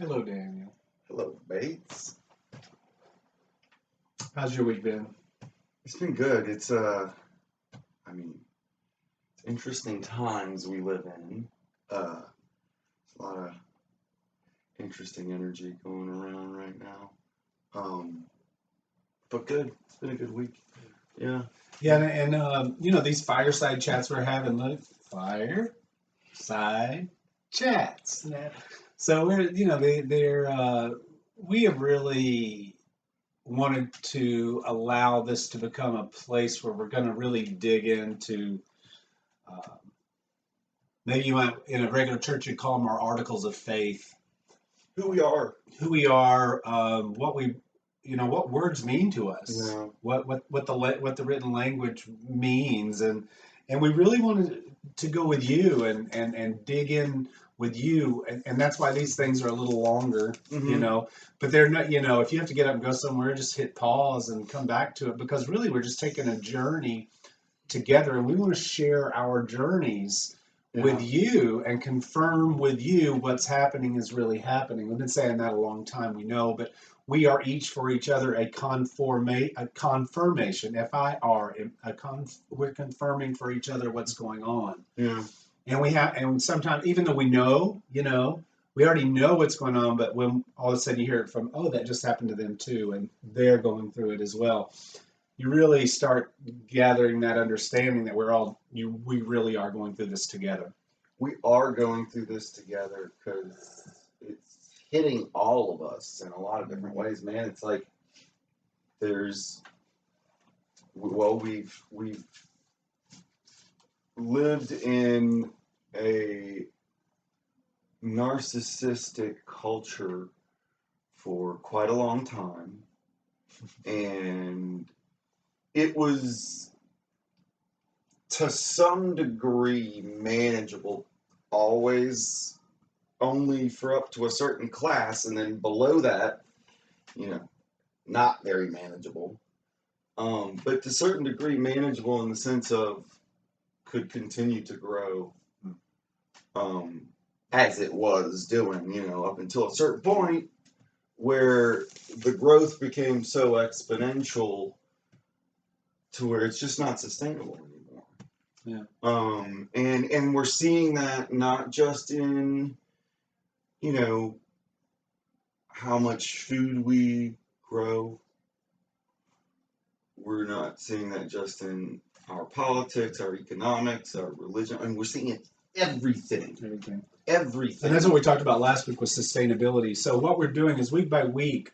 Hello, Daniel. Hello, Bates. How's your week been? It's been good. I mean, it's interesting times we live in. There's a lot of interesting energy going around right now. Um, but good. It's been a good week. Yeah. Yeah, and these fireside chats we're having, look, fireside chats. Yeah. So we have really wanted to allow this to become a place where we're going to really dig into. Uh, Maybe you might, in a regular church, you'd call them our articles of faith. Who we are. Who we are, what we, what words mean to us, Yeah. what the written language means, and we really wanted to go with you and dig in with you, and that's why these things are a little longer, Mhm. but they're not, if you have to get up and go somewhere, just hit pause and come back to it, because really we're just taking a journey together, and we want to share our journeys with you and confirm with you what's happening is really happening. We've been saying that a long time, we know, but we are each for each other a confirmation, FIR, we're confirming for each other what's going on. Yeah. And sometimes, even though we know, we already know what's going on, but when all of a sudden you hear it from, oh, that just happened to them too, and they're going through it as well, you really start gathering that understanding that we really are going through this together. We are going through this together because it's hitting all of us in a lot of different ways, man. It's like there's we've lived in a narcissistic culture for quite a long time, and it was to some degree manageable, always only for up to a certain class, and then below that, not very manageable. But to a certain degree manageable in the sense of could continue to grow as it was doing, up until a certain point where the growth became so exponential to where it's just not sustainable anymore. Yeah. And we're seeing that not just in, how much food we grow. We're not seeing that just in our politics, our economics, our religion, and we're seeing it everything. Everything. And that's what we talked about last week, was sustainability. So what we're doing is week by week.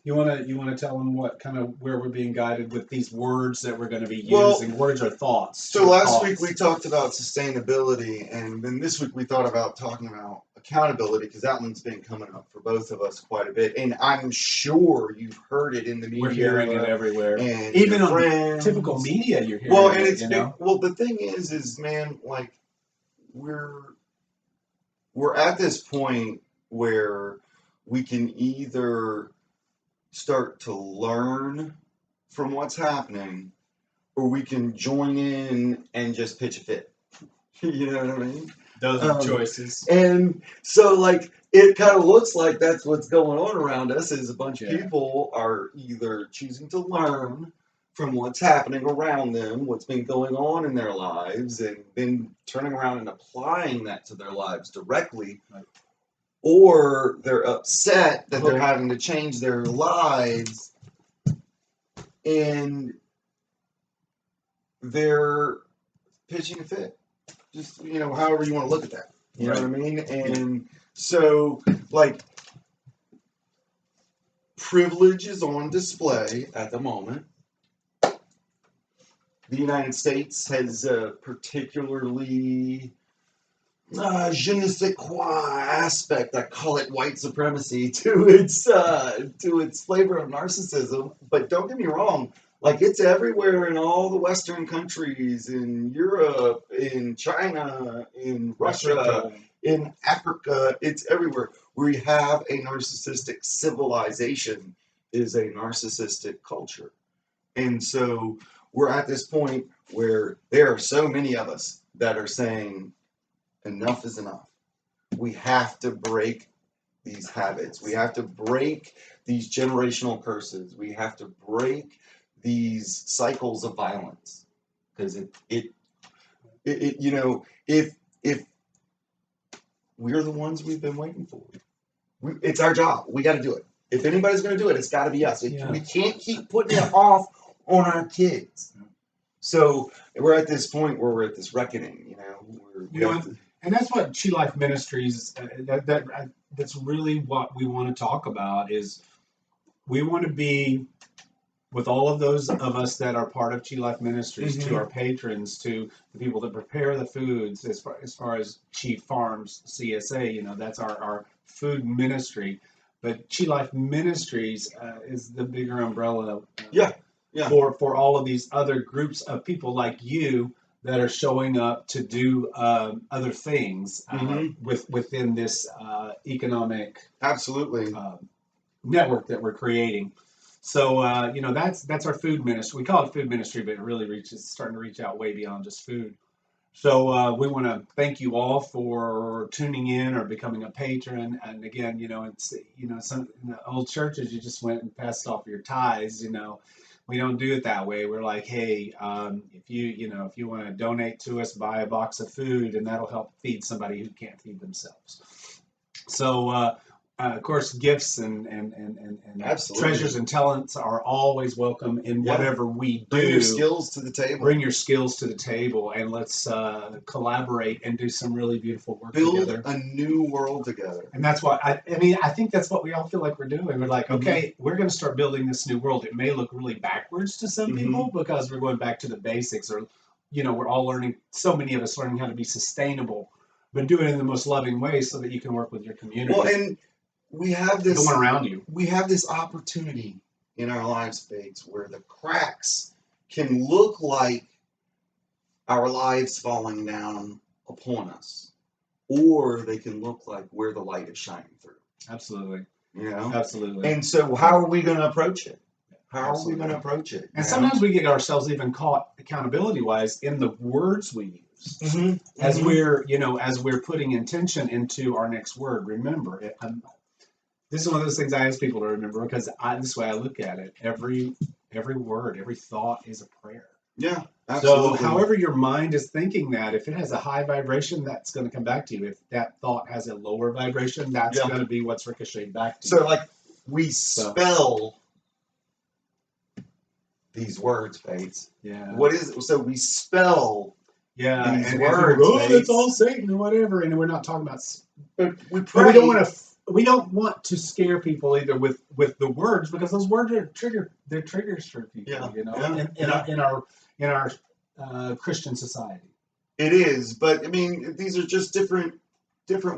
You wanna tell them what kind of where we're being guided with these words that we're going to be using? Words or thoughts. So last week we talked about sustainability, and then this week we thought about talking about accountability, because that one's been coming up for both of us quite a bit, and I'm sure you've heard it in the media. We're hearing it everywhere, and even on typical media. You're hearing well, and it. it's been, well. The thing is, man, like we're at this point where we can either start to learn from what's happening, or we can join in and just pitch a fit. You know what I mean? Those are choices. And so, like, it kind of looks like that's what's going on around us, is a bunch of people are either choosing to learn from what's happening around them, what's been going on in their lives, and then turning around and applying that to their lives directly, right, or they're upset that they're having to change their lives, and they're pitching a fit. Just, however you want to look at that. You know what I mean? And so, like, privilege is on display at the moment. The United States has a particularly je ne sais quoi aspect, I call it white supremacy, to its flavor of narcissism. But don't get me wrong, like, it's everywhere in all the Western countries, in Europe, in China, in Russia, in Africa. It's everywhere. We have a narcissistic civilization, is a narcissistic culture. And so we're at this point where there are so many of us that are saying, enough is enough. We have to break these habits. We have to break these generational curses. We have to break these cycles of violence, because if we're the ones we've been waiting for, it's our job. We got to do it. If anybody's going to do it, it's got to be us. Yeah. We can't keep putting it off on our kids. So we're at this point where we're at this reckoning. And that's what Chi Life Ministries. That's really what we want to talk about. Is we want to be with all of those of us that are part of Chi Life Ministries, to our patrons, to the people that prepare the foods, as far as Chi Farms CSA, that's our food ministry. But Chi Life Ministries is the bigger umbrella for all of these other groups of people like you that are showing up to do other things within this economic absolutely network that we're creating. So that's our food ministry. We call it food ministry, but it really starting to reach out way beyond just food. So we want to thank you all for tuning in or becoming a patron. And again, it's some in the old churches, you just went and passed off your tithes. We don't do it that way. We're like, hey, if you want to donate to us, buy a box of food, and that'll help feed somebody who can't feed themselves. So of course, gifts and treasures and talents are always welcome in whatever we do. Bring your skills to the table. Bring your skills to the table, and let's collaborate and do some really beautiful work together. Build a new world together. And that's what I think that's what we all feel like we're doing. We're like, okay, we're going to start building this new world. It may look really backwards to some people because we're going back to the basics, or we're all learning. So many of us learning how to be sustainable, but do it in the most loving way so that you can work with your community. Well, and we have this. The one around you. We have this opportunity in our lives, Bates, where the cracks can look like our lives falling down upon us, or they can look like where the light is shining through. Absolutely. Absolutely. And so, how are we going to approach it? How are we going to approach it? And sometimes we get ourselves even caught accountability-wise in the words we use as we're putting intention into our next word. Remember, this is one of those things I ask people to remember, because this is the way I look at it. Every word, every thought is a prayer. Yeah, absolutely. So however your mind is thinking that, if it has a high vibration, that's going to come back to you. If that thought has a lower vibration, that's going to be what's ricocheted back to you. So like we spell these words, Bates. Yeah. What is it? So we spell these words. It's all Satan or whatever, and we're not talking about. But we pray. We don't want to. We don't want to scare people either with the words, because those words are they're triggers for people, in our Christian society. It is, but I mean, these are just different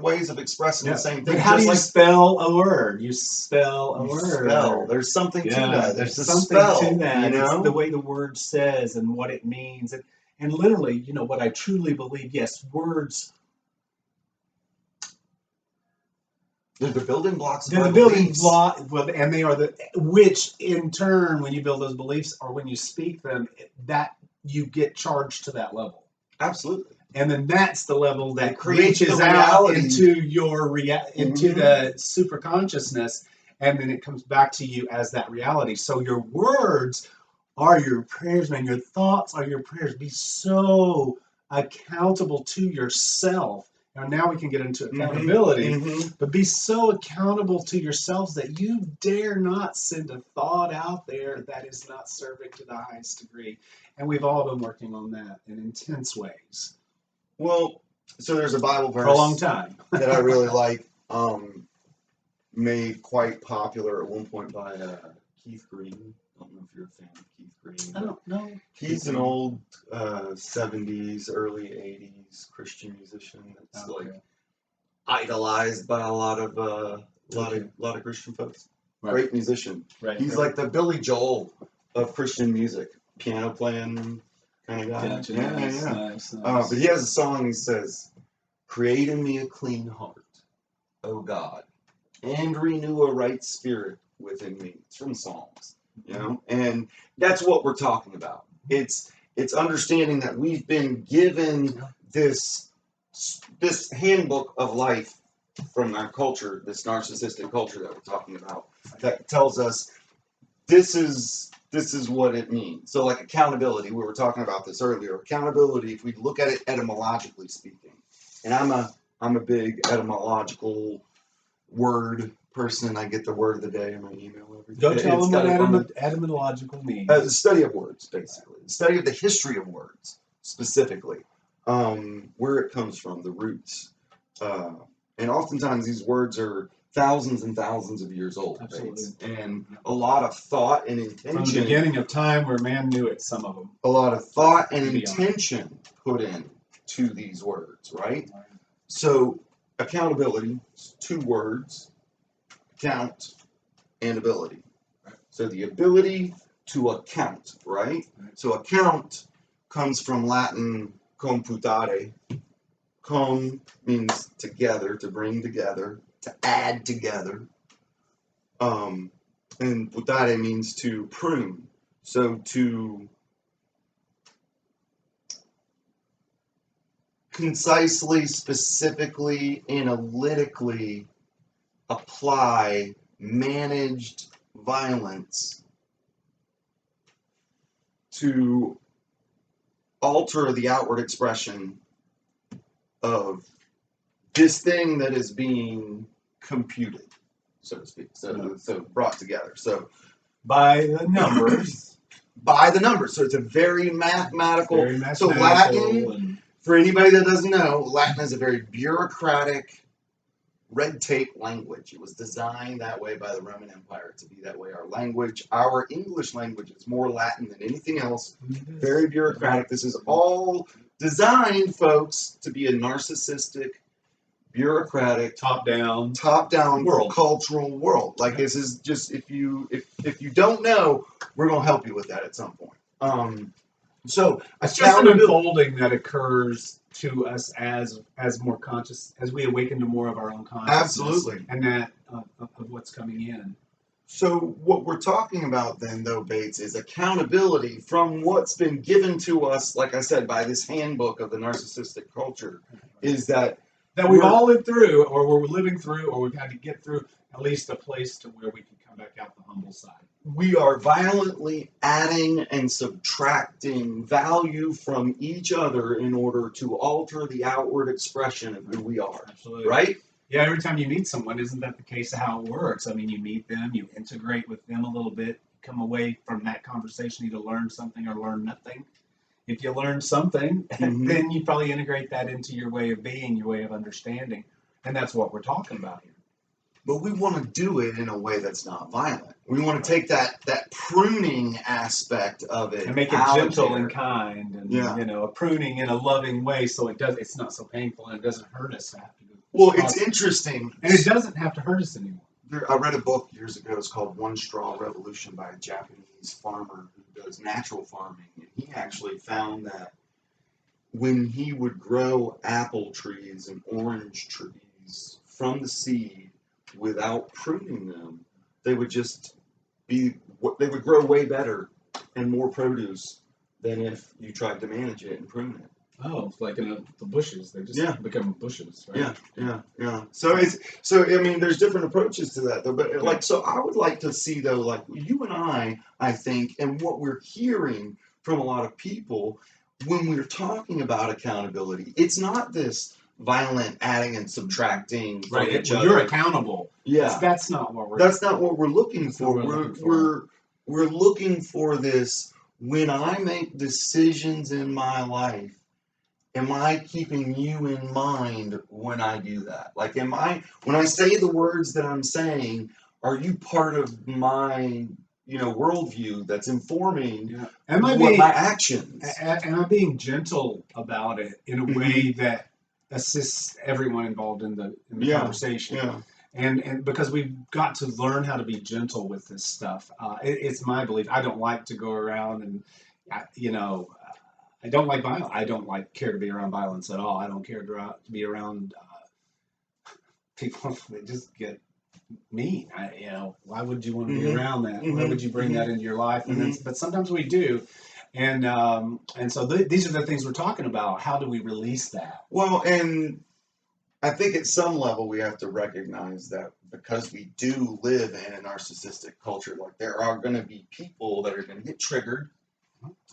ways of expressing the same thing. But how do you spell a word? You spell a word. Spell. There's something to that. There's something to that. It's the way the word says and what it means, and literally, what I truly believe. Yes, words. They're the building blocks. They're the building block, and they are which in turn, when you build those beliefs or when you speak them, that you get charged to that level. Absolutely. And then that's the level that reaches out into your into the super consciousness, and then it comes back to you as that reality. So your words are your prayers, man. Your thoughts are your prayers. Be so accountable to yourself. Now we can get into accountability, but be so accountable to yourselves that you dare not send a thought out there that is not serving to the highest degree. And we've all been working on that in intense ways. Well, so there's a Bible verse for a long time that I really like, made quite popular at one point by Keith Green. I don't know if you're a fan of Keith Green. I don't know. He's an old 70s, early 80s Christian musician that's idolized by a lot of Christian folks. Right. Great musician. Right. He's like the Billy Joel of Christian music, piano playing kind of guy. Gotcha. Nice. But he has a song. He says, "Create in me a clean heart, O God, and renew a right spirit within me." It's from Psalms. And that's what we're talking about. It's understanding that we've been given this handbook of life from our culture, this narcissistic culture that we're talking about, that tells us this is what it means. So like accountability, we were talking about this earlier. Accountability, if we look at it etymologically speaking, and I'm a big etymological word person. I get the word of the day in my email every day. Go tell It's them what kind of etymological means. the study of words, basically. The study of the history of words, specifically. Where it comes from, the roots. And oftentimes these words are thousands and thousands of years old. Absolutely. And a lot of thought and intention. From the beginning of time where man knew it, some of them. A lot of thought and Beyond. intention put in to these words, right? So accountability, 2 words, account and ability. So the ability to account, right? So account comes from Latin computare. Com means together, to bring together, to add together. And putare means to prune. So to concisely, specifically, analytically apply managed violence to alter the outward expression of this thing that is being computed, so to speak. So brought together. So by the numbers. By the numbers. So it's a very mathematical. So Latin, and for anybody that doesn't know, Latin is a very bureaucratic, red tape language. It was designed that way by the Roman Empire to be that way. Our language, our English language, is more Latin than anything else. Very bureaucratic. This is all designed, folks, to be a narcissistic, bureaucratic, top-down world, cultural world. Like this is just if you don't know, we're gonna help you with that at some point. So it's just an unfolding that occurs to us as more conscious, as we awaken to more of our own consciousness. Absolutely. And that of what's coming in. So what we're talking about then, though, Bates, is accountability from what's been given to us, like I said, by this handbook of the narcissistic culture, is that we've all lived through, or we're living through, or we've had to get through at least a place to where we can come back out the humble side. We are violently adding and subtracting value from each other in order to alter the outward expression of who we are. Absolutely. Right? Yeah, every time you meet someone, isn't that the case of how it works? I mean, you meet them, you integrate with them a little bit, come away from that conversation either learn something or learn nothing. If you learn something, then you probably integrate that into your way of being, your way of understanding. And that's what we're talking about here. But we want to do it in a way that's not violent. We want to take that pruning aspect of it and make it gentle and kind, and a pruning in a loving way, so it's not so painful and it doesn't hurt us. Well, it's interesting, and it doesn't have to hurt us anymore. I read a book years ago. It's called One Straw Revolution by a Japanese farmer who does natural farming, and he actually found that when he would grow apple trees and orange trees from the seed without pruning them, they would grow way better and more produce than if you tried to manage it and prune it. Oh, it's like in the bushes. They just become bushes, right? Yeah. So I mean, there's different approaches to that, though. But so I would like to see, though, like you and I think, and what we're hearing from a lot of people when we're talking about accountability, it's not this violent adding and subtracting from each other. You're accountable. Yeah. That's not what we're. That's not what we're looking for. We're looking for this. When I make decisions in my life, am I keeping you in mind when I do that? Like, when I say the words that I'm saying, are you part of my, worldview that's informing my actions? Am I being gentle about it in a way that assists everyone involved in the conversation? Yeah. And because we've got to learn how to be gentle with this stuff. It's my belief. I don't like to go around and, I don't like violence. I don't care to be around violence at all. I don't care to be around people that just get mean. Why would you want to be around that? Why would you bring that into your life? But sometimes we do. And so these are the things we're talking about. How do we release that? Well, and I think at some level we have to recognize that because we do live in a narcissistic culture, like there are going to be people that are going to get triggered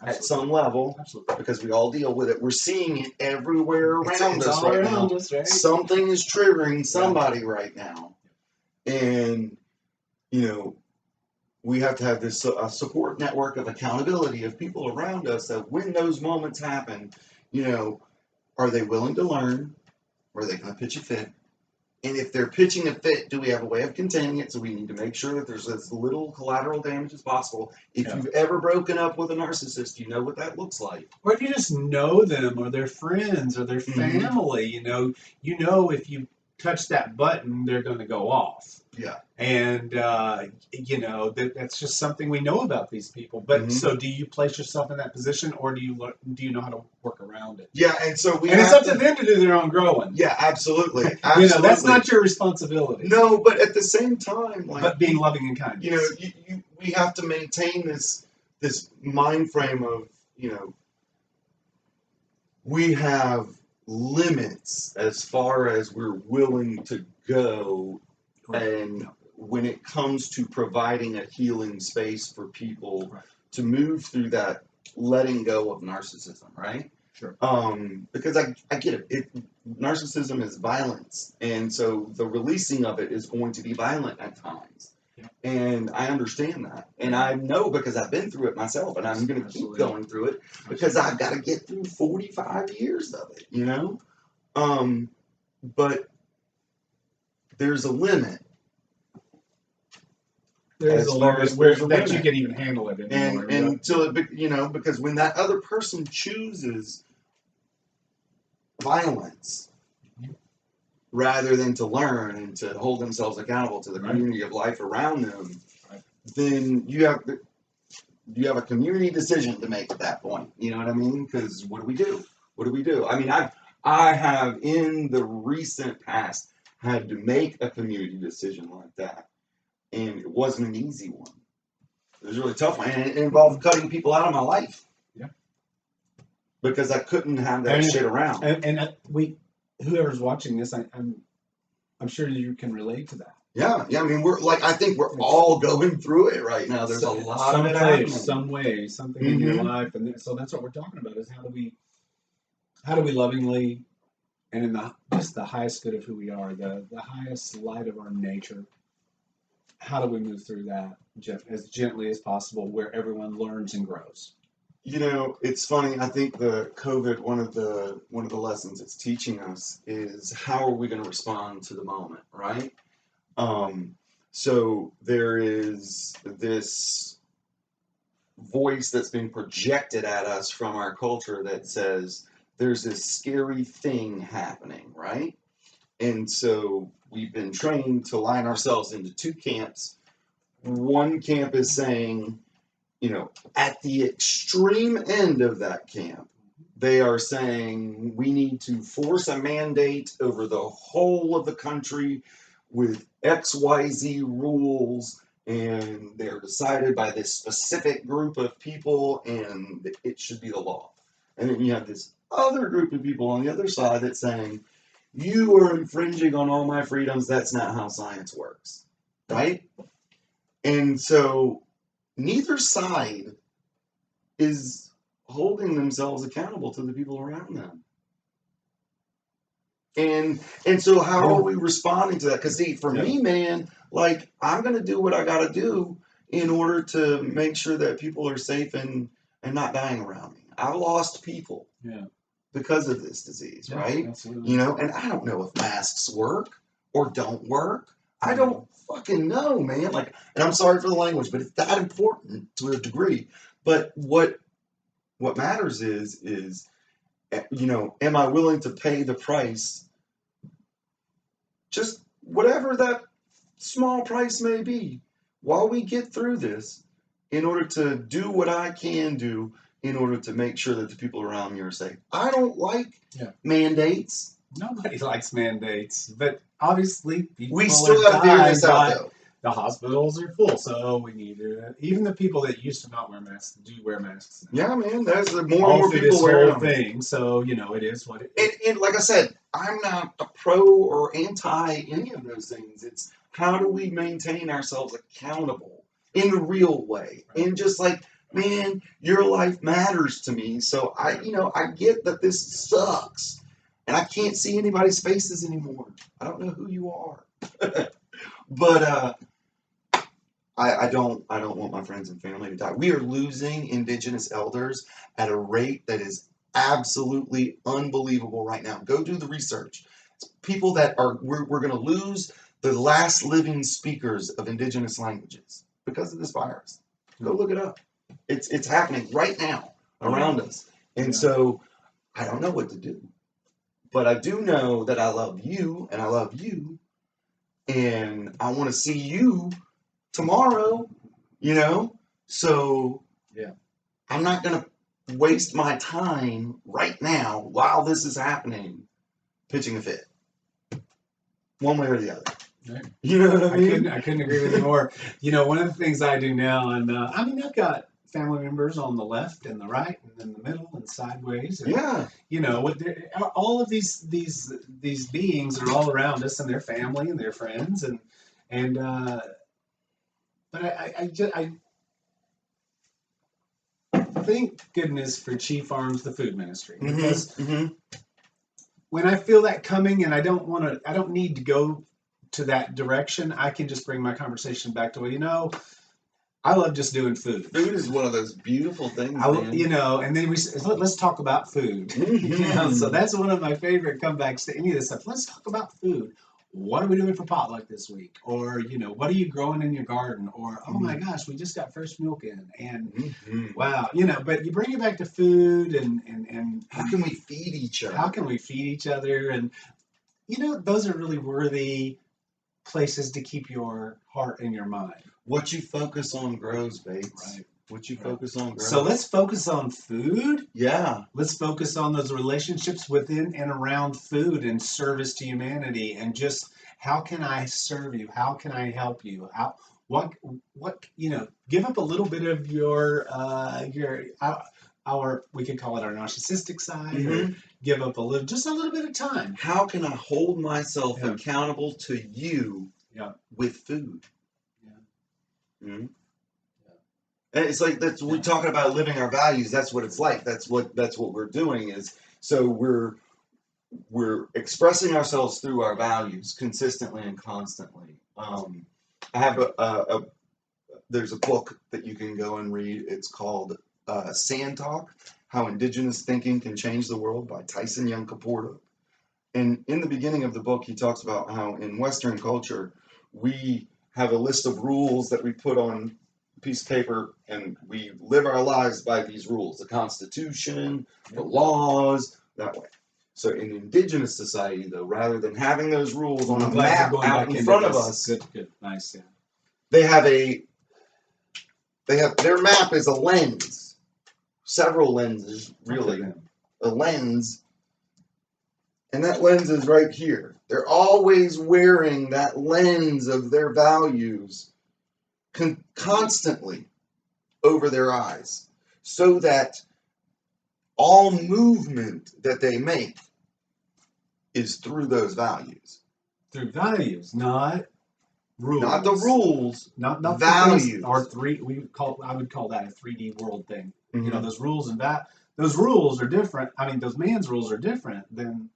at some level Absolutely. because we all deal with it. We're seeing it everywhere around It's us all right around now. us, right? Something is triggering somebody right now. And, you know, we have to have this support network of accountability of people around us that when those moments happen, you know, are they willing to learn? Or are they going to pitch a fit? And if they're pitching a fit, do we have a way of containing it? So we need to make sure that there's as little collateral damage as possible. If you've ever broken up with a narcissist, you know what that looks like. Or if you just know them or their friends or their family, you know if you touch that button, they're going to go off. Yeah. And, that's just something we know about these people. But so do you place yourself in that position or do you know how to work around it? Yeah, and so it's up to them to do their own growing. Yeah, absolutely. Absolutely. That's not your responsibility. No, but at the same time, but being loving and kind. We have to maintain this mind frame of, we have limits as far as we're willing to go. And when it comes to providing a healing space for people to move through that letting go of narcissism, right? Sure. Because I get it. Narcissism is violence. And so the releasing of it is going to be violent at times. Yeah. And I understand that. And I know because I've been through it myself and I'm going to keep going through it because I've got to get through 45 years of it, But there's a limit. There's a limit that you can even handle it anymore. And until it, because when that other person chooses violence rather than to learn and to hold themselves accountable to the community of life around them, then you have a community decision to make at that point. You know what I mean? Because what do we do? What do we do? I mean, I have in the recent past had to make a community decision like that. And it wasn't an easy one. It was a really tough one. And it involved cutting people out of my life. Yeah. Because I couldn't have that shit around. And whoever's watching this, I'm sure you can relate to that. Yeah. I mean, I think we're all going through it right now. There's a lot of it happening. Some way, something in your life. And so that's what we're talking about is how do we lovingly and in just the highest good of who we are, the highest light of our nature, how do we move through that as gently as possible where everyone learns and grows? It's funny. I think the COVID, one of the lessons it's teaching us is how are we going to respond to the moment, right? So there is this voice that's being projected at us from our culture that says there's this scary thing happening, right? And so we've been trained to line ourselves into two camps. One camp is saying, at the extreme end of that camp, they are saying we need to force a mandate over the whole of the country with XYZ rules, and they're decided by this specific group of people, and it should be the law. And then you have this other group of people on the other side that's saying, you are infringing on all my freedoms. That's not how science works, right? And so neither side is holding themselves accountable to the people around them. And so how are we responding to that? Because see, for me, man, I'm going to do what I got to do in order to make sure that people are safe and not dying around me. I've lost people. Yeah. Because of this disease, right? Absolutely. And I don't know if masks work or don't work. I don't fucking know, man. And I'm sorry for the language, but it's that important to a degree. But what matters is, am I willing to pay the price? Just whatever that small price may be, while we get through this, in order to do what I can do in order to make sure that the people around me are safe. I don't like mandates. Nobody likes mandates, but obviously we still got to figure this out, though. the hospitals are full, so we need to. Even the people that used to not wear masks do wear masks now. Yeah, man, there's more and All more through people this wearing whole them. thing, so it is what it is. And like I said, I'm not a pro or anti any of those things. It's how do we maintain ourselves accountable in a real way? Right. And just like, man, your life matters to me. So I get that this sucks. And I can't see anybody's faces anymore. I don't know who you are. But I don't want my friends and family to die. We are losing indigenous elders at a rate that is absolutely unbelievable right now. Go do the research. People that are we're going to lose the last living speakers of indigenous languages because of this virus. Go look it up. It's happening right now around us. And Yeah. so I don't know what to do. But I do know that I love you and I love you and I want to see you tomorrow, So Yeah. I'm not going to waste my time right now while this is happening pitching a fit. One way or the other. Right. You know what I mean? I couldn't agree with you more. One of the things I do now, and I've got family members on the left and the right and in the middle and sideways. And, Yeah. all of these beings are all around us and their family and their friends and but I thank goodness for Chief Farms, the food ministry, because when I feel that coming and I don't need to go to that direction, I can just bring my conversation back to, I love just doing food. Food is one of those beautiful things, man. And then let's talk about food. So that's one of my favorite comebacks to any of this stuff. Let's talk about food. What are we doing for potluck this week? Or, what are you growing in your garden? Or, oh my gosh, we just got fresh milk in. And wow, but you bring it back to food and how can we feed each other? How can we feed each other? And, those are really worthy places to keep your heart and your mind. What you focus on grows, Bates. Right. What you focus on grows. So let's focus on food. Yeah. Let's focus on those relationships within and around food and service to humanity, and just how can I serve you? How can I help you? What give up a little bit of your we could call it our narcissistic side, or give up just a little bit of time. How can I hold myself accountable to you with food? Yeah. Mm-hmm. And it's like we're talking about living our values. That's what it's like. That's what we're doing is. So we're expressing ourselves through our values consistently and constantly. I have there's a book that you can go and read. It's called Sand Talk: How Indigenous Thinking Can Change the World by Tyson Yunkaporta. And in the beginning of the book, he talks about how in Western culture we have a list of rules that we put on piece of paper, and we live our lives by these rules, the Constitution, the laws, that way. So in indigenous society, though, rather than having those rules on a map out in front of us, good, nice, yeah. They have their map is a lens, several lenses, really, a lens, and that lens is right here. They're always wearing that lens of their values constantly over their eyes, so that all movement that they make is through those values. Through values, not rules. Not the rules. Not values. Or I would call that a 3D world thing. Those rules and those rules are different. I mean, those man's rules are different than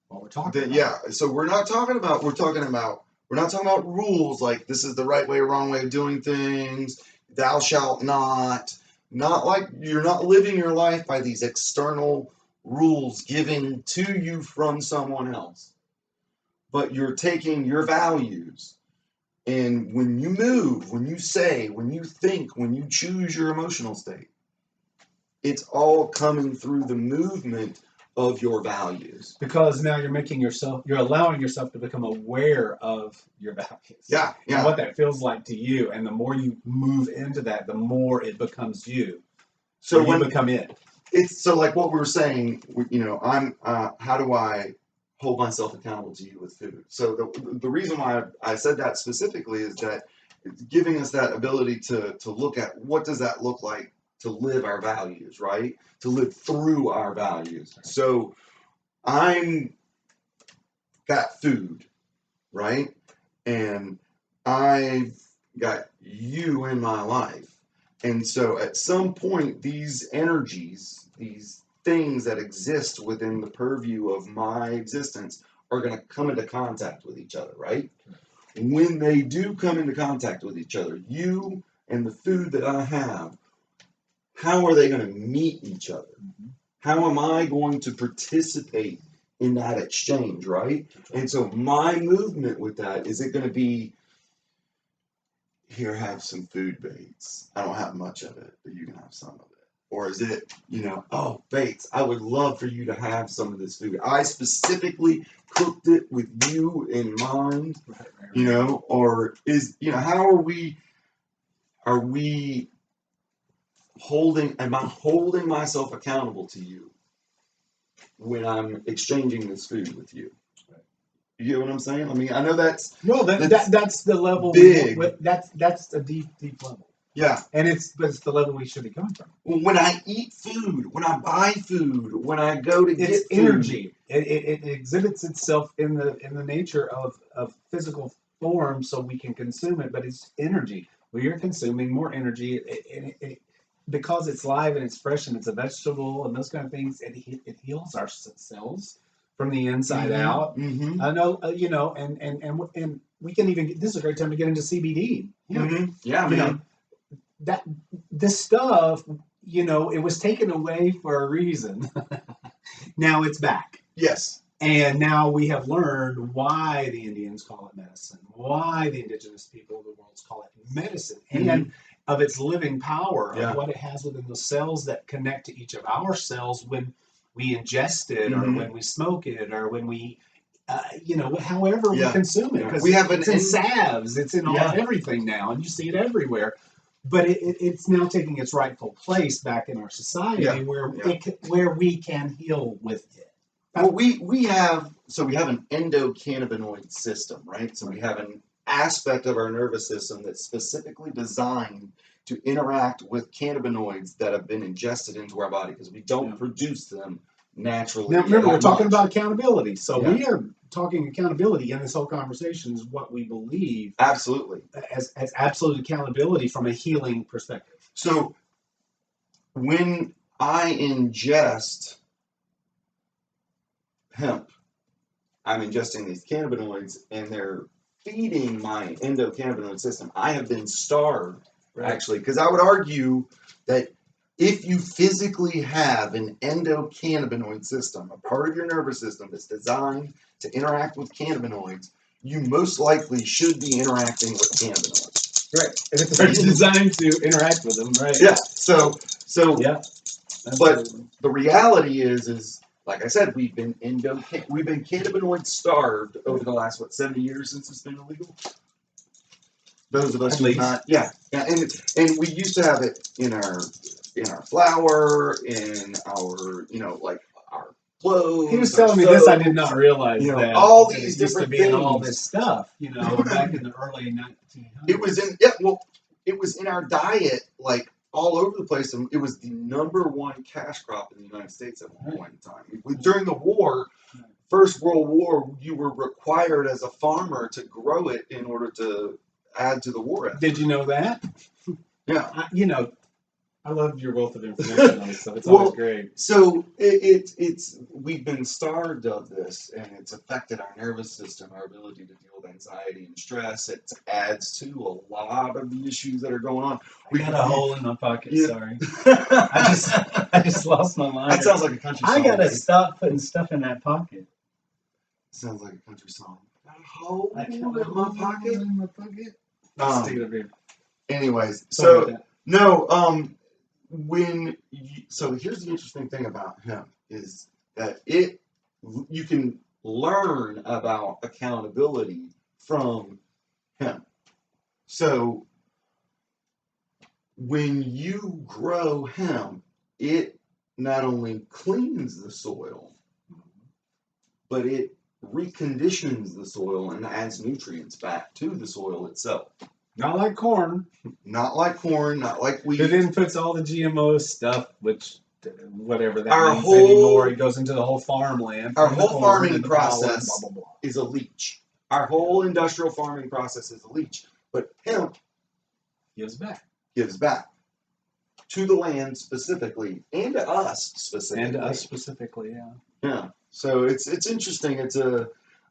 what we're talking about. Yeah. So we're not talking about rules like this is the right way or wrong way of doing things. Thou shalt not. Not like you're not living your life by these external rules given to you from someone else. But you're taking your values, and when you move, when you say, when you think, when you choose your emotional state, it's all coming through the movement of your values. Because now you're allowing yourself to become aware of your values. Yeah. And what that feels like to you. And the more you move into that, the more it becomes you. So you become it. It's so like what we were saying, how do I hold myself accountable to you with food. So the reason why I said that specifically is that it's giving us that ability to look at what does that look like to live our values, right? To live through our values. So I'm got food, right? And I've got you in my life. And so at some point, these energies, these things that exist within the purview of my existence are going to come into contact with each other, right? When they do come into contact with each other, you and the food that I have, how are they going to meet each other? How am I going to participate in that exchange, right? And so my movement with that, is it going to be, here, have some food, Bates. I don't have much of it, but you can have some of it. Or is it, oh, Bates, I would love for you to have some of this food. I specifically cooked it with you in mind, or is, how are we am I holding myself accountable to you when I'm exchanging this food with you? You get what I'm saying? I mean, I know that's that's the level. big. That's a deep level. Yeah. And it's the level we should be coming from. When I eat food, when I buy food, when I go to get it's energy. It exhibits itself in the nature of physical form, so we can consume it. But it's energy. We are consuming more energy, because it's live and it's fresh and it's a vegetable and those kind of things. It heals our cells from the inside out. Mm-hmm. I know, and we can even. This is a great time to get into CBD. Yeah, man. That this stuff, it was taken away for a reason. Now it's back. Yes. And now we have learned why the Indians call it medicine, why the indigenous people of the world call it medicine, and of its living power, of what it has within the cells that connect to each of our cells when we ingest it, or when we smoke it, or when we, however we consume it. Because it's in salves, it's in everything now, and you see it everywhere. But it's now taking its rightful place back in our society, where we can heal with it. Well, we have an endocannabinoid system, right? So we have an aspect of our nervous system that's specifically designed to interact with cannabinoids that have been ingested into our body, because we don't produce them naturally. Now, remember, we're talking about accountability. So we are talking accountability, and this whole conversation is what we believe. Absolutely. As absolute accountability from a healing perspective. So when I ingest hemp, I'm ingesting these cannabinoids, and they're feeding my endocannabinoid system. I have been starved, actually, because I would argue that if you physically have an endocannabinoid system, a part of your nervous system that's designed to interact with cannabinoids, you most likely should be interacting with cannabinoids. Right. And it's already designed to interact with them, right? Yeah. So yeah. But the reality is like I said, we've been cannabinoid starved over the last 70 years since it's been illegal. Those of us who not, and we used to have it in our flour, in our our clothes. He was telling me this. I did not realize that all these different used to be things. In all this stuff, back in the early 1900s. It was it was in our diet, like all over the place, and it was the #1 cash crop in the United States at one point in time. During the war, First World War, you were required as a farmer to grow it in order to add to the war effort. Did you know that? Yeah. I love your wealth of information on this stuff. It's always great. So we've been starved of this, and it's affected our nervous system, our ability to deal with anxiety and stress. It adds to a lot of the issues that are going on. We got a hole in my pocket. Sorry, I just lost my mind. That sounds like a country song. I gotta stop putting stuff in that pocket. Sounds like a country song. Got a hole in my pocket. Stick it over here. Anyways, so here's the interesting thing about hemp is that you can learn about accountability from hemp. So when you grow hemp, it not only cleans the soil, but it reconditions the soil and adds nutrients back to the soil itself. Not like corn. Not like corn, not like wheat. It then puts all the GMO stuff, which whatever that Our means whole- anymore. It goes into the whole farmland. Our from the whole corn farming and the pollen, process blah, blah, blah. is a leach. Our whole industrial farming process is a leach. But hemp Gives back. gives back to the land specifically, and to us specifically. And to us specifically, yeah. Yeah. So it's interesting. It's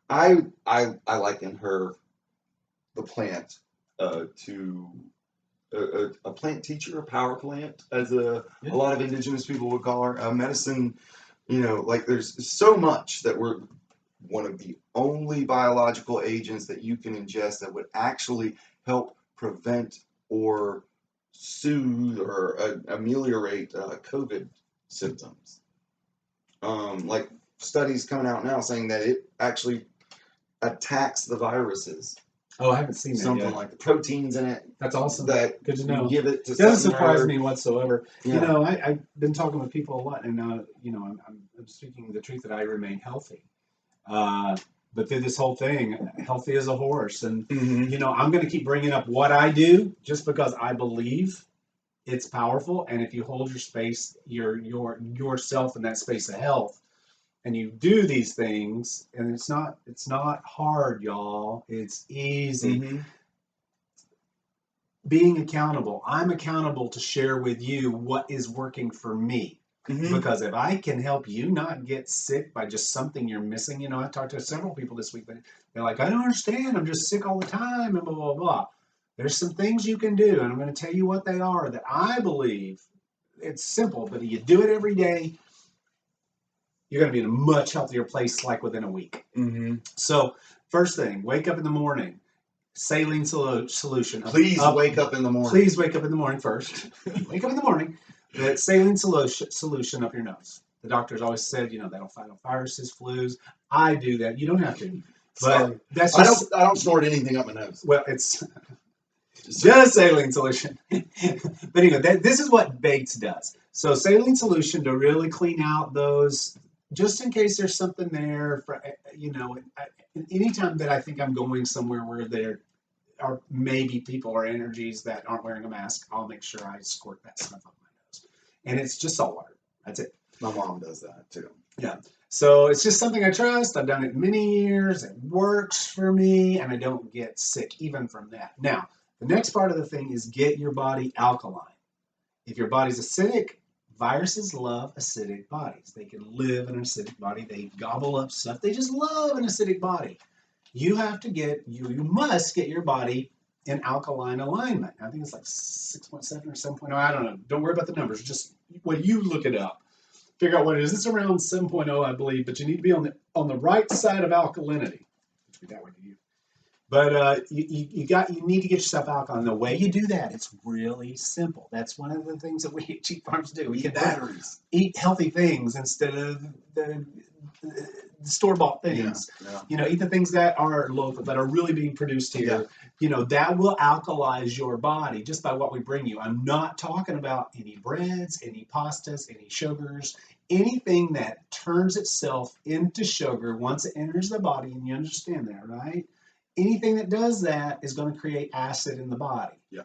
I liken the plant to a plant teacher, a power plant, as a lot of indigenous people would call her. Medicine, like there's so much that we're one of the only biological agents that you can ingest that would actually help prevent or soothe or ameliorate COVID symptoms. Like studies coming out now saying that it actually attacks the viruses. Oh, I haven't seen that Something yet. like the proteins in it. That's awesome. That Good to know. you give it to Doesn't something surprise or- me whatsoever. Yeah. I've been talking with people a lot, and I'm speaking the truth that I remain healthy. But through this whole thing, healthy as a horse, and Mhm. I'm going to keep bringing up what I do just because I believe it's powerful. And if you hold your space, yourself in that space of health, and you do these things, and it's not hard, y'all. It's easy. Mhm. Being accountable. I'm accountable to share with you what is working for me. Mhm. Because if I can help you not get sick by just something you're missing, I've talked to several people this week, but they're like, I don't understand. I'm just sick all the time and blah, blah, blah. There's some things you can do, and I'm going to tell you what they are that I believe. It's simple, but if you do it every day, you're going to be in a much healthier place like within a week. Mhm. So first thing, wake up in the morning. Saline solution. Please wake up in the morning. Please wake up in the morning first. Wake up in the morning. The saline solution up your nose. The doctors always said, that'll fight off viruses, flus. I do that. You don't have to. Sorry. But that's I just, don't snort anything up my nose. well, it's just saline solution. But anyway, this is what Bates does. So saline solution to really clean out those, just in case there's something there. For anytime that I think I'm going somewhere where there are maybe people or energies that aren't wearing a mask, I'll make sure I squirt that stuff up my nose. And it's just salt water. That's it. My mom does that too. Yeah. So it's just something I trust. I've done it many years. It works for me, and I don't get sick even from that. Now, the next part of the thing is get your body alkaline. If your body's acidic, viruses love acidic bodies. They can live in an acidic body. They gobble up stuff. They just love an acidic body. You must get your body in alkaline alignment. I think it's like 6.7 or 7.0. I don't know. Don't worry about the numbers. Just when you look it up, figure out what it is. It's around 7.0, I believe, but you need to be on the right side of alkalinity. Which would be that way to you. But you need to get yourself alkaline. The way you do that, it's really simple. That's one of the things that we at Cheap Farms do. We Eat can batteries. eat healthy things instead of the store-bought things. Yeah. Eat the things that are local, that are really being produced here. That will alkalize your body just by what we bring you. I'm not talking about any breads, any pastas, any sugars, anything that turns itself into sugar once it enters the body, and you understand that, right? Anything that does that is going to create acid in the body. Yeah.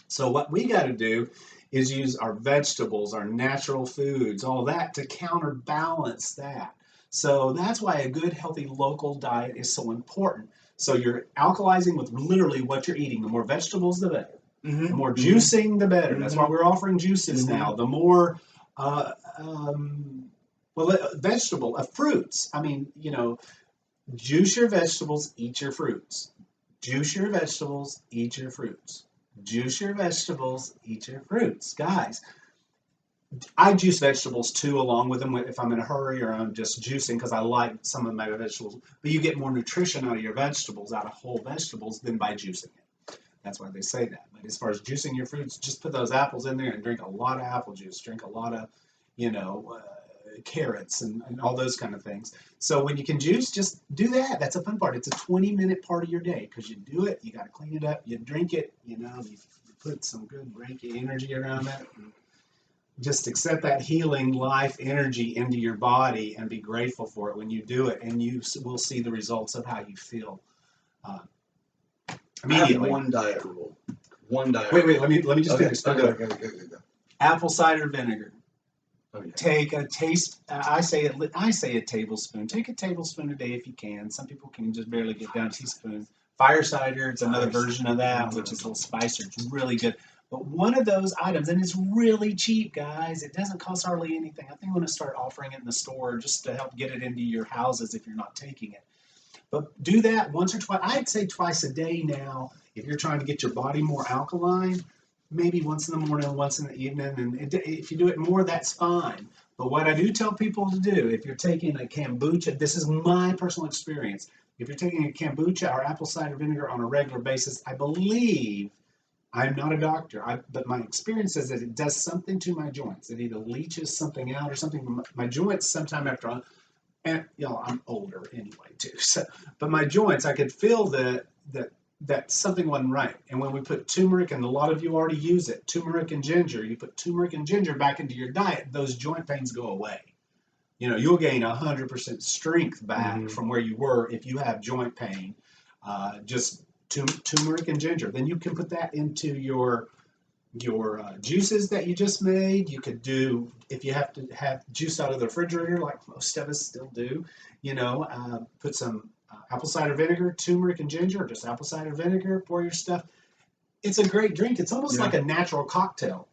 So what we got to do is use our vegetables, our natural foods, all that to counterbalance that. So that's why a good, healthy local diet is so important. So you're alkalizing with literally what you're eating. The more vegetables, the better. Mm-hmm. The more juicing, the better. Mm-hmm. That's why we're offering juices now. The more fruits. I mean, juice your vegetables, eat your fruits. Juice your vegetables, eat your fruits. Juice your vegetables, eat your fruits. Guys, I juice vegetables too along with them if I'm in a hurry or I'm just juicing because I like some of my vegetables. But you get more nutrition out of your vegetables, out of whole vegetables, than by juicing it. That's why they say that. But as far as juicing your fruits, just put those apples in there and drink a lot of apple juice. Drink a lot of, carrots and all those kind of things. So when you can juice, just do that. That's a fun part. It's a 20-minute part of your day because you do it, you got to clean it up, you drink it, you put some good Reiki energy around it. just accept that healing life energy into your body and be grateful for it when you do it, and you will see the results of how you feel uh, I have immediately. one diet rule. One diet Wait, rule. let me just Okay, finish. okay. Apple cider vinegar. Oh, yeah. Take a I say a tablespoon. Take a tablespoon a day if you can. Some people can just barely get down a teaspoon. Fire cider, it's another version of that, which is a little spicier. It's really good. But one of those items, and it's really cheap, guys. It doesn't cost hardly anything. I think I'm going to start offering it in the store just to help get it into your houses if you're not taking it. But do that once or twice. I'd say twice a day now if you're trying to get your body more alkaline. Maybe once in the morning, once in the evening, and if you do it more, that's fine. But what I do tell people to do, if you're taking a kombucha, this is my personal experience. If you're taking a kombucha or apple cider vinegar on a regular basis, I believe I'm not a doctor, but my experience is that it does something to my joints. It either leaches something out or something. My joints, sometime after, and I'm older anyway too. So, but my joints, I could feel that something wasn't right. And when we put turmeric, and a lot of you already use it, turmeric and ginger, you put turmeric and ginger back into your diet, those joint pains go away. You'll gain 100% strength back from where you were if you have joint pain. Just turmeric and ginger. Then you can put that into your juices that you just made. You could do, if you have to have juice out of the refrigerator, like most of us still do, put some apple cider vinegar, turmeric and ginger, or just apple cider vinegar, pour your stuff. It's a great drink. It's almost like a natural cocktail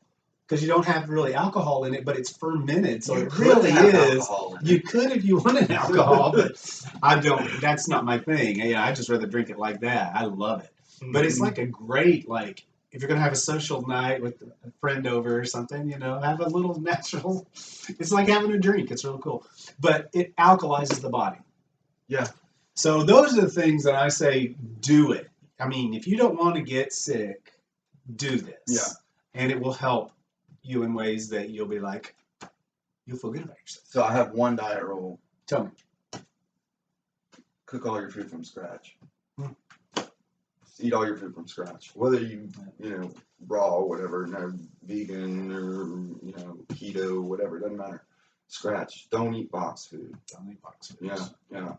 because you don't have really alcohol in it, but it's fermented, so it really is. You could if you wanted alcohol, but I don't. That's not my thing. I just rather drink it like that. I love it. But it's like a great, if you're gonna have a social night with a friend over or something, have a little natural. It's like having a drink. It's real cool, but it alkalizes the body. Yeah. So those are the things that I say, do it. I mean, if you don't want to get sick, do this. Yeah. And it will help you in ways that you'll be like, you'll feel good about yourself. So I have one diet rule. Tell me. Cook all your food from scratch. Eat all your food from scratch. Whether you raw or whatever, vegan or, keto, whatever, it doesn't matter. Scratch. Don't eat box food. Don't eat box food. Yeah.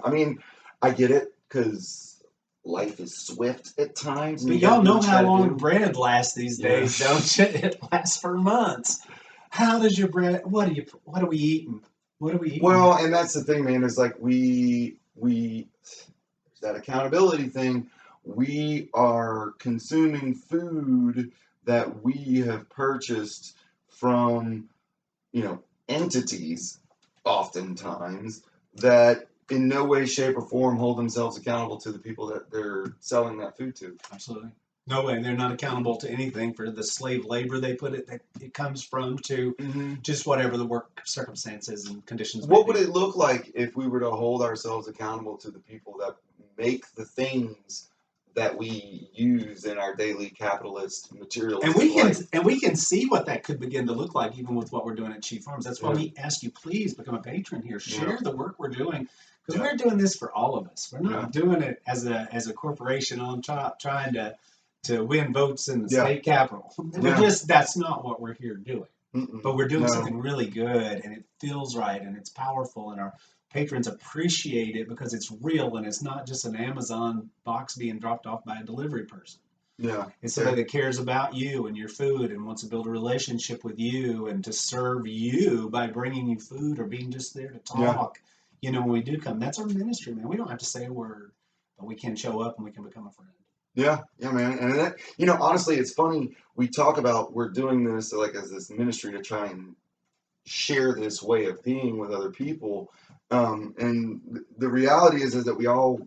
I mean, I get it because life is swift at times. But y'all know how long bread lasts these days, don't you? It lasts for months. How does your bread? What are we eating? Well, and that's the thing, man. Is like we there's that accountability thing. We are consuming food that we have purchased from, entities, oftentimes, that in no way, shape, or form hold themselves accountable to the people that they're selling that food to. Absolutely. No way. They're not accountable to anything for the slave labor they put it comes from to just whatever the work circumstances and conditions. What would it look like if we were to hold ourselves accountable to the people that make the things that we use in our daily capitalist materialistic life? And we can see what that could begin to look like even with what we're doing at Chief Farms. That's why we ask you, please become a patron here. Share the work we're doing because we're doing this for all of us. We're not doing it as a corporation on top trying to win votes in the state capitol. That's not what we're here doing. But we're doing something really good, and it feels right, and it's powerful, and our patrons appreciate it because it's real, and it's not just an Amazon box being dropped off by a delivery person. Yeah. It's somebody that cares about you and your food and wants to build a relationship with you and to serve you by bringing you food or being just there to talk. When we do come, that's our ministry, man. We don't have to say a word, but we can show up and we can become a friend. Yeah, man. And that, honestly, it's funny. We talk about we're doing this as this ministry to try and share this way of being with other people. And the reality is that we all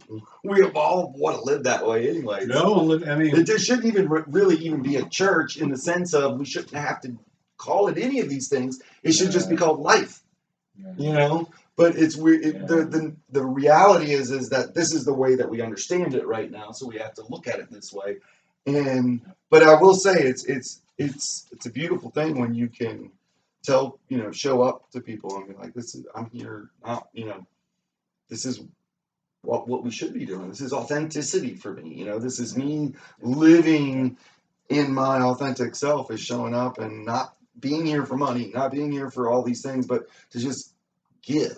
want to live that way anyway. There shouldn't even really even be a church in the sense of we shouldn't have to call it any of these things. It should just be called life. But it's weird. The reality is that this is the way that we understand it right now, so we have to look at it this way. But I will say it's a beautiful thing when you can show up to people and be like, I'm here now. This is what we should be doing. This is authenticity for me. This is me living in my authentic self, is showing up and not being here for money, not being here for all these things, but to just give.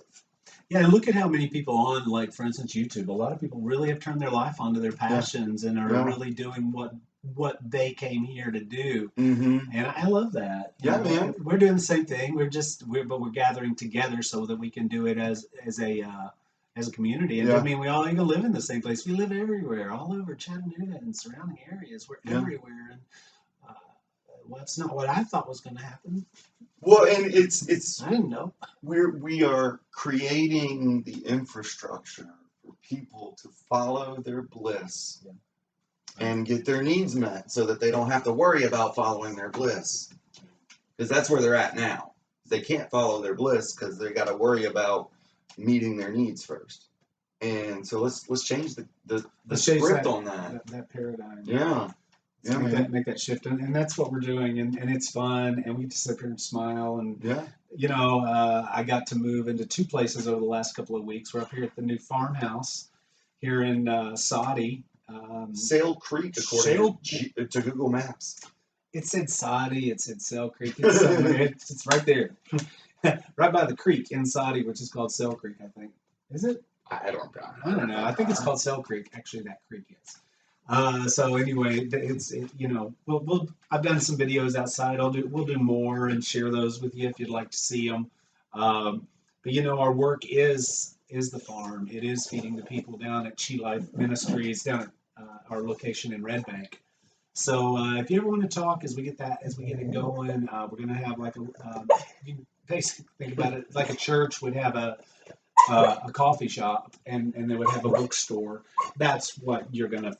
Yeah, and look at how many people on, like for instance, YouTube. A lot of people really have turned their life onto their Yeah, passions and are yeah. really doing what they came here to do. Mm-hmm. And I love that. You Yeah, know, man. we're doing the same thing. We're gathering together so that we can do it as a community. And I Yeah, mean, we all even live in the same place. We live everywhere, all over Chattanooga and surrounding areas. We're yeah. everywhere. And uh, well, it's not what I thought was going to happen. Well, and it's I didn't know. we are creating the infrastructure for people to follow their bliss Yeah. and get their needs met so that they don't have to worry about following their bliss. Because that's where they're at now. They can't follow their bliss because they got to worry about meeting their needs first. And so let's change the Let's change script that, on that. that paradigm. Yeah. Let's Yeah, make man. that shift, and that's what we're doing, and it's fun, and we just sit here and smile, and Yeah. you know, I got to move into two places over the last couple of weeks. We're up here at the new farmhouse here in Saudi. Sail Creek, according Shale, to Google Maps. it said Saudi, it said Sail Creek, it's somewhere, it's right there, right by the creek in Saudi, which is called Sail Creek, I think. Is it? I don't know. I don't know. I think it's called Sail Creek. Actually, that creek is. So anyway, you know, I've done some videos outside. We'll do more and share those with you if you'd like to see them. But you know, our work is the farm. It is feeding the people down at Chi Life Ministries down at our location in Red Bank. So if you ever want to talk as we get it going, we're gonna have like you can basically think about it like a church would have a coffee shop and they would have a bookstore. That's what you're gonna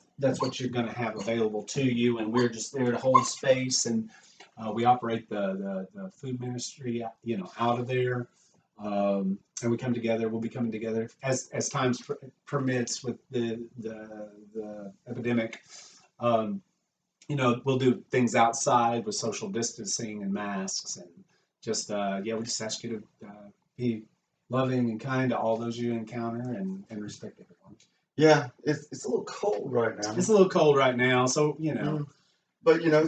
have available to you, and we're just there to hold space, and we operate the food ministry, you know, out of there. And we come together. We'll be coming together as times permits with the epidemic. Um, you know, we'll do things outside with social distancing and masks, and just yeah, we just ask you to be loving and kind to all those you encounter, and respect everyone. Yeah, it's a little cold right now. It's a little cold right now, so you know. But you know,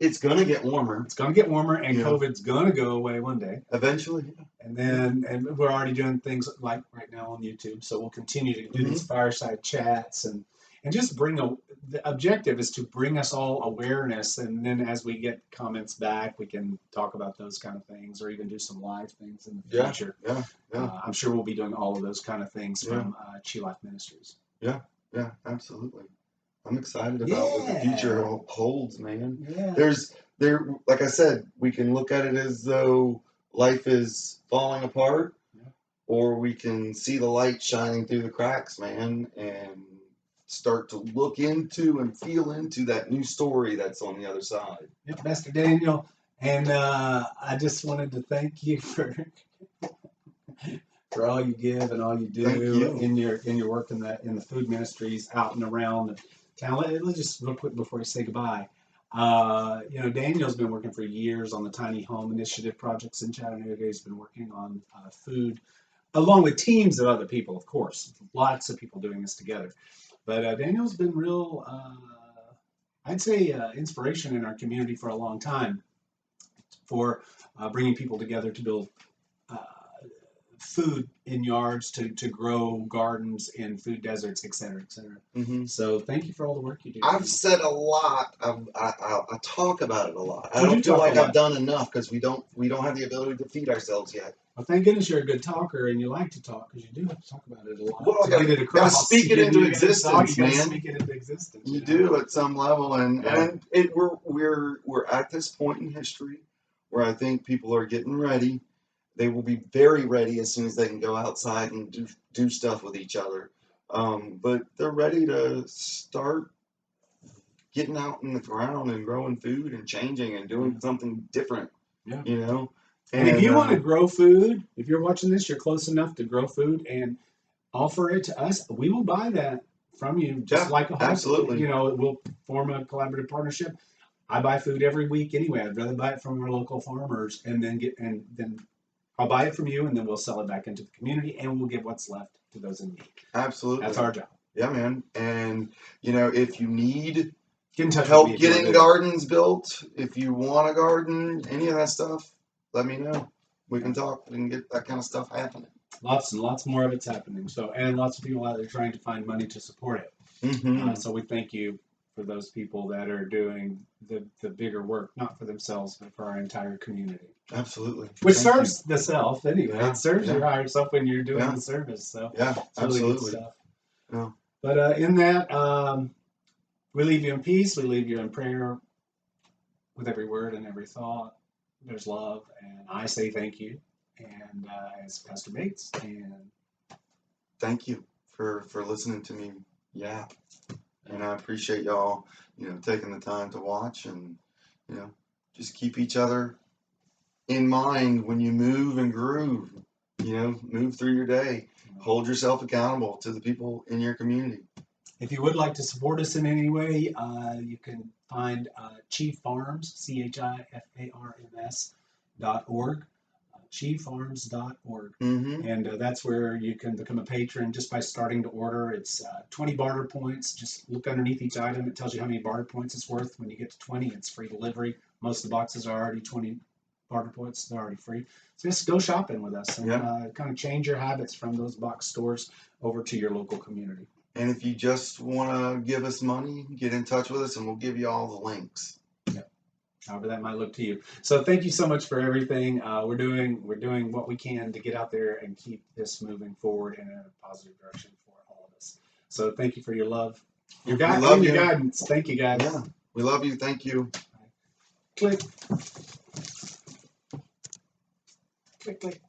it's gonna get warmer. It's gonna get warmer, and Yeah. COVID's gonna go away one day. Eventually. And we're already doing things like right now on YouTube, so we'll continue to do these fireside chats and just the objective is to bring us all awareness, and then as we get comments back, we can talk about those kind of things, or even do some live things in the future. Yeah. I'm sure we'll be doing all of those kind of things from Chi Life Ministries. Yeah, absolutely. I'm excited about what the future holds, man. Yeah. Like I said, we can look at it as though life is falling apart, or we can see the light shining through the cracks, man, and start to look into and feel into that new story that's on the other side. Yeah, Pastor Daniel, and I just wanted to thank you for all you give and all you do in your work in the food ministries out and around the town. Let's just real quick before you say goodbye. You know, Daniel's been working for years on the Tiny Home Initiative projects in Chattanooga. He's been working on food, along with teams of other people, of course. Lots of people doing this together. But Daniel's been real, I'd say, inspiration in our community for a long time for bringing people together to build food in yards, to grow gardens in food deserts, et cetera, et cetera. Mm-hmm. So thank you for all the work you do. I've said a lot. I talk about it a lot. I don't feel like I've done enough because we don't have the ability to feed ourselves yet. Well, thank goodness you're a good talker and you like to talk, because you do have to talk about it a lot. Well, to get it across. Gotta speak it into existence, man. Speak it into existence. You do at some level, and we're at this point in history where I think people are getting ready. They will be very ready as soon as they can go outside and do stuff with each other. But they're ready to start getting out in the ground and growing food and changing and doing something different. Yeah. You know. And if you want to grow food, if you're watching this, you're close enough to grow food and offer it to us, we will buy that from you, just like a wholesale. Absolutely. You know, we'll form a collaborative partnership. I buy food every week anyway. I'd rather buy it from our local farmers and then I'll buy it from you, and then we'll sell it back into the community, and we'll give what's left to those in need. Absolutely. That's our job. Yeah, man. And, you know, if you need Get in touch with me help if you wanna getting do that. gardens built. If you want a garden, any of that stuff, let me know. We can talk. We can get that kind of stuff happening. Lots and lots more of it's happening. So, and lots of people out there trying to find money to support it. Mm-hmm. So we thank you for those people that are doing the bigger work, not for themselves, but for our entire community. Absolutely. Which Thank serves the self anyway. Yeah, It serves your yeah. higher self when you're doing Yeah. the service. So you. Yeah, it's really good absolutely. stuff. Yeah. But in that, we leave you in peace. We leave you in prayer with every word and every thought. There's love, and I say thank you. And as Pastor Bates, and Thank you for listening to me. Yeah. And I appreciate y'all, taking the time to watch and, just keep each other in mind when you move and groove, move through your day. Hold yourself accountable to the people in your community. if you would like to support us in any way, you can find Chief Farms, CHIFARMS.org, chieffarms.org. Mm-hmm. And that's where you can become a patron just by starting to order. It's 20 barter points. Just look underneath each item. It tells you how many barter points it's worth. When you get to 20, it's free delivery. Most of the boxes are already 20 barter points. They're already free. So just go shopping with us and kind of change your habits from those box stores over to your local community. And if you just want to give us money, get in touch with us and we'll give you all the links. However that might look to you. So thank you so much for everything. We're doing what we can to get out there and keep this moving forward in a positive direction for all of us. So thank you for your love, your guidance. Thank you, guys. Yeah, we love you. Thank you. Click. Click, click.